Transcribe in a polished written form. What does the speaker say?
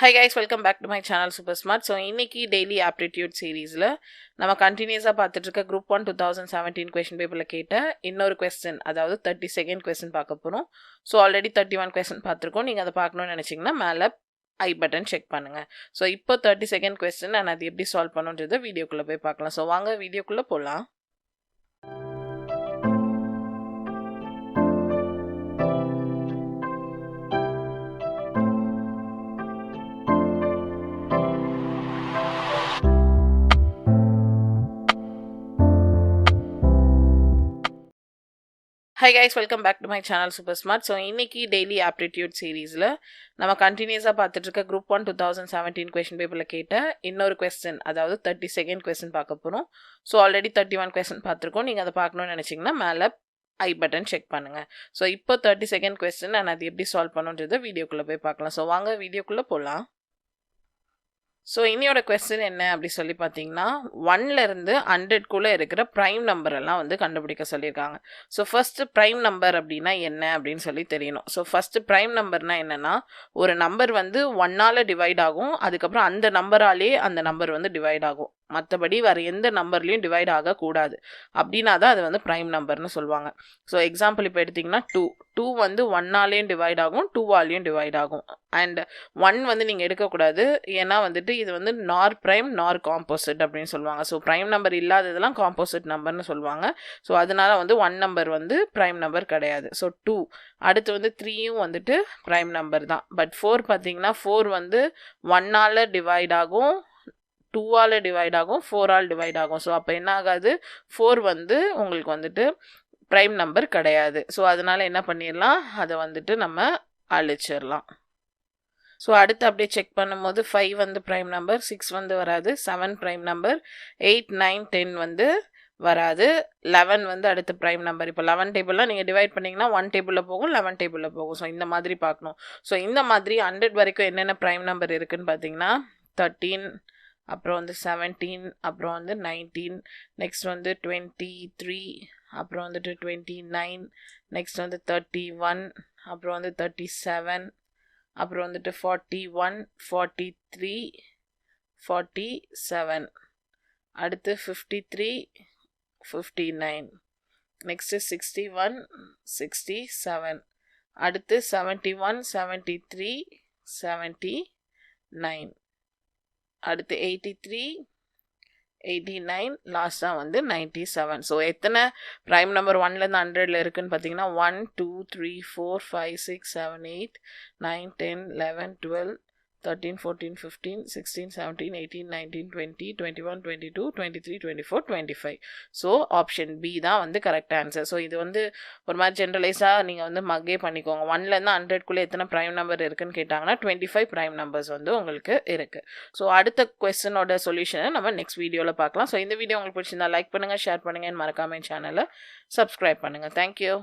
Hi guys, welcome back to my channel Super Smart. So இன்னைக்கு daily aptitude சீரீஸ்ல நம்ம கண்டினியூஸா பார்த்துட்டு இருக்க குரூப் 1 2017 கொஸ்டின் பேப்பர்ல கேட்ட இன்னொரு கொஸ்டின், அதாவது 32nd கொஸ்டின் பார்க்க போறோம். ஸோ ஆல்ரெடி 31 கொஸ்டின் பார்த்துருக்கோம். நீங்க அதை பார்க்கணும்னு நினைச்சீங்கன்னா மேலே ஐ பட்டன் செக் பண்ணுங்க. ஸோ இப்போ 32nd கொஸ்டின் நான் அது எப்படி சால்வ் பண்ணுன்றதை வீடியோக்குள்ள போய் பார்க்கலாம். ஸோ வாங்க வீடியோக்குள்ள போகலாம். Hi guys, welcome back to my channel Super Smart. So இன்னைக்கு டெய்லி ஆப்டிடியூட் சீரீஸ்ல நம்ம கண்டினியூஸா பார்த்துட்டு இருக்க குரூப் 1 2017 கொஸ்டின் பேப்பர்ல கேட்ட இன்னொரு கொஸ்டின், அதாவது 32nd கொஸ்டின் பார்க்க போறோம். ஸோ ஆல்ரெடி 31 கொஸ்டின் பார்த்துருக்கோம். நீங்க அதை பார்க்கணும்னு நினைச்சீங்கன்னா மேலே ஐ பட்டன் செக் பண்ணுங்க. ஸோ இப்போ 32nd கொஸ்டின் நான் அது எப்படி சால்வ் பண்ணுன்றதை வீடியோக்குள்ள போய் பார்க்கலாம். ஸோ வாங்க வீடியோக்குள்ள போகலாம். ஸோ இன்னையோட கொஸ்டின் என்ன அப்படி சொல்லி பார்த்தீங்கன்னா, 1லேருந்து 100க்குள்ளே இருக்கிற ப்ரைம் நம்பர் எல்லாம் வந்து கண்டுபிடிக்க சொல்லியிருக்காங்க. ஸோ ஃபர்ஸ்ட் ப்ரைம் நம்பர் அப்படின்னா என்ன அப்படின்னு சொல்லி தெரியணும். ஸோ ஃபர்ஸ்ட் ப்ரைம் நம்பர்னா என்னன்னா, ஒரு நம்பர் வந்து 1ஆல் டிவைட் ஆகும், அதுக்கப்புறம் அந்த நம்பராலே அந்த நம்பர் வந்து டிவைட் ஆகும். மற்றபடி வேறு எந்த நம்பர்லையும் டிவைட் ஆகக்கூடாது. அப்படின்னா தான் அது வந்து ப்ரைம் நம்பர்னு சொல்லுவாங்க. ஸோ எக்ஸாம்பிள் இப்போ எடுத்திங்கன்னா 2 வந்து 1ஆலேயும் டிவைட் ஆகும், 2ஆலேயும் டிவைட் ஆகும். அண்ட் 1 வந்து நீங்கள் எடுக்கக்கூடாது, ஏன்னா வந்துட்டு இது வந்து நார் ப்ரைம் நார் காம்போசிட் அப்படின்னு சொல்லுவாங்க. ஸோ ப்ரைம் நம்பர் இல்லாததெல்லாம் காம்போசிட் நம்பர்னு சொல்லுவாங்க. ஸோ அதனால வந்து 1 நம்பர் வந்து ப்ரைம் நம்பர் கிடையாது. ஸோ 2 அடுத்து வந்து 3யும் வந்துட்டு ப்ரைம் நம்பர் தான். பட் 4 பார்த்தீங்கன்னா 4 வந்து 1ஆல் டிவைட் ஆகும், 2ஆல் டிவைட் ஆகும், 4ஆல் டிவைட் ஆகும். ஸோ அப்போ என்ன ஆகாது, 4 வந்து உங்களுக்கு வந்துட்டு ப்ரைம் நம்பர் கிடையாது. ஸோ அதனால் என்ன பண்ணிடலாம், அதை வந்துட்டு நம்ம அழிச்சிடலாம். ஸோ அடுத்து அப்படியே செக் பண்ணும்போது 5 வந்து ப்ரைம் நம்பர், 6 வந்து வராது, 7 ப்ரைம் நம்பர், 8 9 10 வந்து வராது, 11 வந்து அடுத்த ப்ரைம் நம்பர். இப்போ 11 டேபிள்லாம் நீங்கள் டிவைட் பண்ணிங்கன்னா 1 டேபிளில் போகும், 11 டேபிளில் போகும். ஸோ இந்த மாதிரி பார்க்கணும். ஸோ இந்த மாதிரி 100 வரைக்கும் என்னென்ன ப்ரைம் நம்பர் இருக்குதுன்னு பார்த்தீங்கன்னா 13, அப்புறம் வந்து 17, அப்புறம் வந்து 19, நெக்ஸ்ட் வந்து 23, அப்புறம் வந்துட்டு 29, நெக்ஸ்ட் வந்து 31, அப்புறம் வந்து 37, அப்புறம் வந்துட்டு 41, 43, 47, அடுத்து 53, 59, நெக்ஸ்ட்டு 61, 67, அடுத்து 71, 73, 79, அடுத்து 83, 89, லாஸ்ட்டாக வந்து 97. ஸோ எத்தனை ப்ரைம் நம்பர் 1லேருந்து 100ல் இருக்குதுன்னு பார்த்தீங்கன்னா 1 2 3 4 5 6 7 8 9 10 11 12 13 14 15 16 17 18 19 20 21 22 23 24 25. ஸோ ஆப்ஷன் பி தான் வந்து கரெக்ட் ஆன்சர். ஸோ இது வந்து ஒரு மாதிரி ஜென்ரலைஸாக நீங்கள் வந்து மக்கே பண்ணிக்கோங்க. 1லேருந்து 100க்குள்ளே எத்தனை ப்ரைம் நம்பர் இருக்குன்னு கேட்டாங்கன்னா 25 ப்ரைம் நம்பர்ஸ் வந்து உங்களுக்கு இருக்குது. ஸோ அடுத்த கொஸ்டினோட சொல்யூஷனை நம்ம நெக்ஸ்ட் வீடியோவில் பார்க்கலாம். ஸோ இந்த வீடியோ உங்களுக்கு பிடிச்சிருந்தா லைக் பண்ணுங்கள், ஷேர் பண்ணுங்கள், மறக்காம சேனலை சப்ஸ்கிரைப் பண்ணுங்கள். தேங்க்யூ.